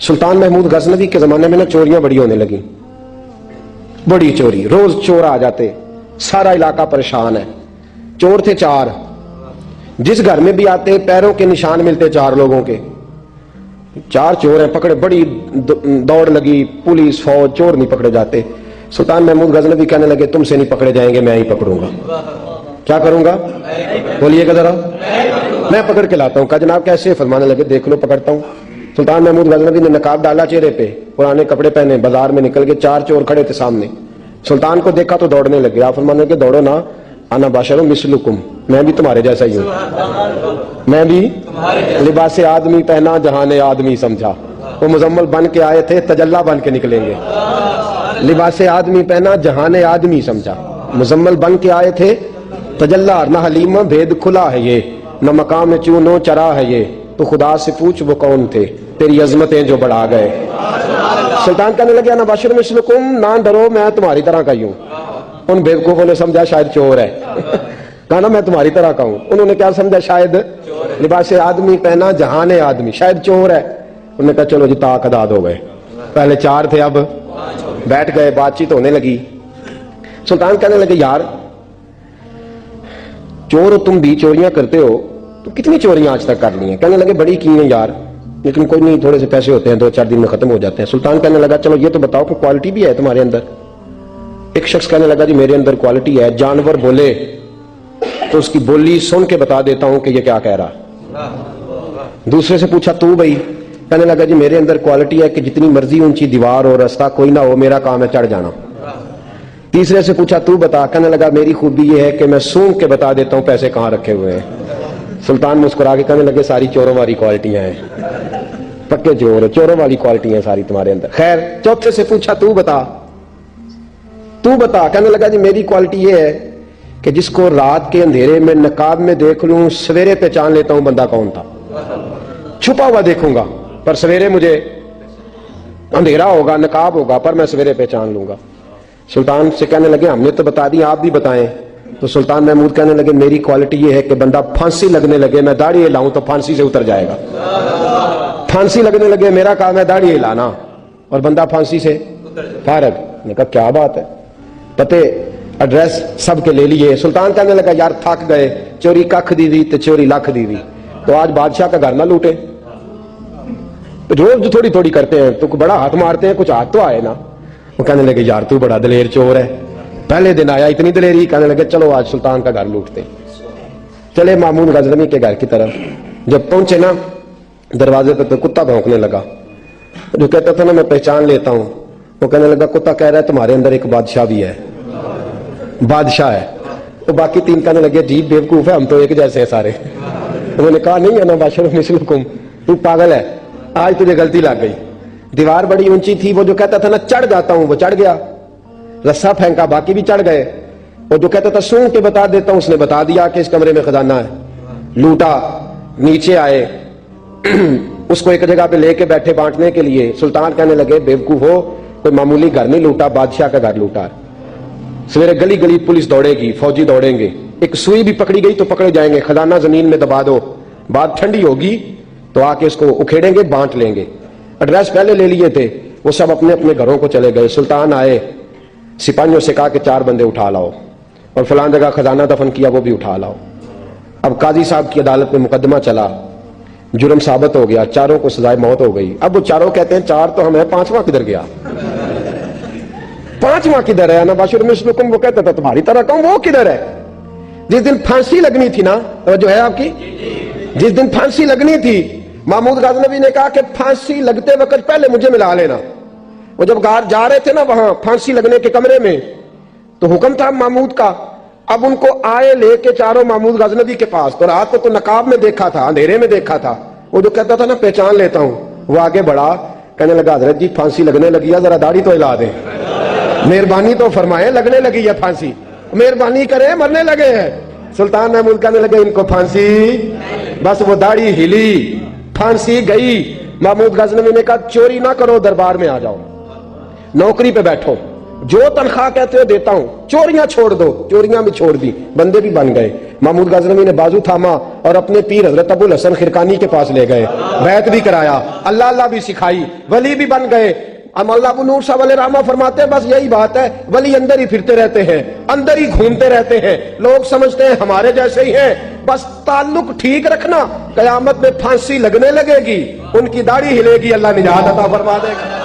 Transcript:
सुल्तान महमूद गजनवी के जमाने में ना चोरियां बड़ी होने लगी, बड़ी चोरी, रोज चोर आ जाते, सारा इलाका परेशान है। चोर थे 4, जिस घर में भी आते पैरों के निशान मिलते 4 लोगों के। 4 चोर हैं, पकड़े, बड़ी दौड़ लगी, पुलिस फौज, चोर नहीं पकड़े जाते। सुल्तान महमूद गजनवी कहने लगे तुमसे नहीं पकड़े जाएंगे, मैं ही पकड़ूंगा। क्या करूंगा बोलिएगा जरा, मैं पकड़ के लाता हूं। कहा जनाब कैसे? फरमाने लगे देख लो पकड़ता हूं। सुल्तान महमूद गजनवी ने नकाब डाला चेहरे पे, पुराने कपड़े पहने, बाजार में निकल के 4 चोर खड़े थे सामने। सुल्तान को देखा तो दौड़ने लगे। आप फरमाने लगे दौड़ो ना, आना बाशरो मिसलुकुम, मैं भी तुम्हारे जैसा ही हूं, मैं भी लिबास आदमी पहना जहाने आदमी समझा। वो मुजम्मल बन के आए थे, तजल्ला बन के निकलेंगे। लिबास आदमी पहना जहाने आदमी समझा, मुजम्मल बन के आए थे, तजल्ला न हलीम भेद खुला है ये, न मकाम चूनो चरा है ये, तो खुदा से पूछ वो कौन थे, तेरी अजमतें जो बढ़ा गए। सुल्तान कहने लगे ना बाशिर मिसलुकुम, ना डरो मैं तुम्हारी तरह का ही हूं। उन बेवकूफों ने समझा शायद चोर है। कहा ना मैं तुम्हारी तरह का हूं। उन्होंने क्या समझा? शायद लिबास आदमी पहना जहाने आदमी, शायद चोर है। उन्होंने कहा चलो जी ताक अदाद हो गए, पहले 4 थे अब बैठ गए, बातचीत होने लगी। सुल्तान कहने लगे यार चोर हो तुम भी, चोरियां करते हो, तो कितनी चोरियां आज तक कर ली हैं? कहने लगे बड़ी की हैं यार, लेकिन कोई नहीं, थोड़े से पैसे होते हैं, 2-4 दिन में खत्म हो जाते हैं। सुल्तान कहने लगा चलो ये तो बताओ कि क्वालिटी भी है तुम्हारे अंदर। एक शख्स कहने लगा जी मेरे अंदर क्वालिटी है, जानवर बोले तो उसकी बोली सुन के बता देता हूं कि ये क्या कह रहा। दूसरे से पूछा तू भाई? कहने लगा जी मेरे अंदर क्वालिटी है कि जितनी मर्जी ऊंची दीवार और रास्ता कोई ना हो, मेरा काम है चढ़ जाना। तीसरे से पूछा तू बता? कहने लगा मेरी खूबी ये है कि मैं सूंघ के बता देता हूं पैसे कहां रखे हुए हैं। सुल्तान मुस्कुरा के कहने लगे सारी चोरों वाली क्वालिटियां हैं, पक्के चोर, चोरों वाली क्वालिटियां सारी तुम्हारे अंदर। खैर चौथे से पूछा तू बता, तू बता? कहने लगा जी मेरी क्वालिटी ये है कि जिसको रात के अंधेरे में नकाब में देख लूं, सवेरे पहचान लेता हूं बंदा कौन था। छुपा हुआ देखूंगा पर सवेरे मुझे, अंधेरा होगा नकाब होगा पर मैं सवेरे पहचान लूंगा। सुल्तान से कहने लगे हमने तो बता दी, आप भी बताएं। तो सुल्तान महमूद कहने लगे मेरी क्वालिटी ये है कि बंदा फांसी लगने लगे, मैं दाढ़ी हिलाऊं तो फांसी से उतर जाएगा। फांसी लगने लगे मेरा काम है दाढ़ी हिलाना, और बंदा फांसी से फारग। ने कहा क्या बात है, पते एड्रेस सबके ले लिए। सुल्तान कहने लगा यार थक गए, चोरी कख दी थी तो चोरी लख दी थी, तो आज बादशाह का घर ना लूटे। रोज थोड़ी थोड़ी करते हैं तो बड़ा हाथ मारते हैं, कुछ हाथ तो आए ना। वो कहने लगे यार तू बड़ा दलेर चोर है, पहले दिन आया इतनी दलेरी। कहने लगे चलो आज सुल्तान का घर लूटते। चले महमूद गजनवी के घर की तरफ। जब पहुंचे ना दरवाजे पे तो कुत्ता भौंकने लगा। जो कहता था ना मैं पहचान लेता हूं, वो कहने लगा कुत्ता कह रहा है तुम्हारे अंदर एक बादशाह भी है, बादशाह है। तो बाकी 3 कहने लगे जी बेवकूफ है, हम तो एक जैसे हैं सारे। उन्होंने कहा नहीं है ना बादशाह मिसलुकुम, तू पागल है, आज तुझे गलती लग गई। दीवार बड़ी ऊंची थी, वो जो कहता था ना चढ़ जाता हूं वो चढ़ गया, रस्सा फेंका बाकी भी चढ़ गए। वो जो कहता था सूंघ के बता देता हूं, उसने बता दिया कि इस कमरे में खजाना है। लूटा, नीचे आए, उसको एक जगह पे लेके बैठे बांटने के लिए। सुल्तान कहने लगे बेवकूफ हो, कोई मामूली घर नहीं लूटा, बादशाह का घर लूटा। सवेरे गली गली पुलिस दौड़ेगी, फौजी दौड़ेंगे, एक सुई भी पकड़ी गई तो पकड़े जाएंगे, खजाना जमीन में दबा दो, बात ठंडी होगी तो आके इसको उखेड़ेंगे, बांट लेंगे। एड्रेस पहले ले लिए थे, वो सब अपने अपने घरों को चले गए। सुल्तान आए, सिपाहियों से कहा कि 4 बंदे उठा लाओ, और फलां जगह खजाना दफन किया वो भी उठा लाओ। अब काजी साहब की अदालत में मुकदमा चला, जुर्म साबित हो गया, 4 को सजाए मौत हो गई। अब वो 4 कहते हैं 4 तो हमें, 5वां किधर गया? 5वां किधर है? ना बाशिर मिसलुकुम, वो कहता था तुम्हारी तरह कहूं, वो किधर है? जिस दिन फांसी लगनी थी ना, तो जो है आपकी, जिस दिन फांसी लगनी थी, महमूद गजनवी ने कहा कि फांसी लगते वक्त पहले मुझे मिला लेना। वो जब जा रहे थे ना वहां फांसी लगने के कमरे में, तो हुक्म था महमूद का। अब उनको आए लेके 4 महमूद गजनवी के पास, तो रात को तो नकाब में देखा था, अंधेरे में देखा था। वो जो कहता था ना पहचान लेता हूं, वो आगे बढ़ा, कहने लगा हजरत जी फांसी लगने लगी है, जरा दाढ़ी तो हिला दे, मेहरबानी तो फरमाए, लगने लगी है फांसी, मेहरबानी करे, मरने लगे हैं। सुल्तान महमूद कहने लगे इनको फांसी, बस वो दाढ़ी हिली, फांसी गई। महमूद गजनवी ने कहा चोरी ना करो, दरबार में आ जाओ, नौकरी पे बैठो, जो तनख्वाह कहते हो देता हूं, चोरियां छोड़ दो। चोरियां भी छोड़ दी, बंदे भी बन गए। محمود غزنوی نے بازو تھاما اور اپنے پیر حضرت ابو الحسن خرقانی کے پاس لے گئے، بیعت بھی کرایا، اللہ اللہ بھی سکھائی، ولی بھی بن گئے۔ مولانا ابو نور صاحب علیہ رحمہ فرماتے ہیں بس یہی بات ہے، ولی اندر ہی پھرتے رہتے ہیں، اندر ہی گھومتے رہتے ہیں، لوگ سمجھتے ہیں ہمارے جیسے ہی ہیں، بس تعلق ٹھیک رکھنا، قیامت میں پھانسی لگنے لگے گی، ان کی داڑھی ہلے گی، اللہ نجات عطا فرما دے گا۔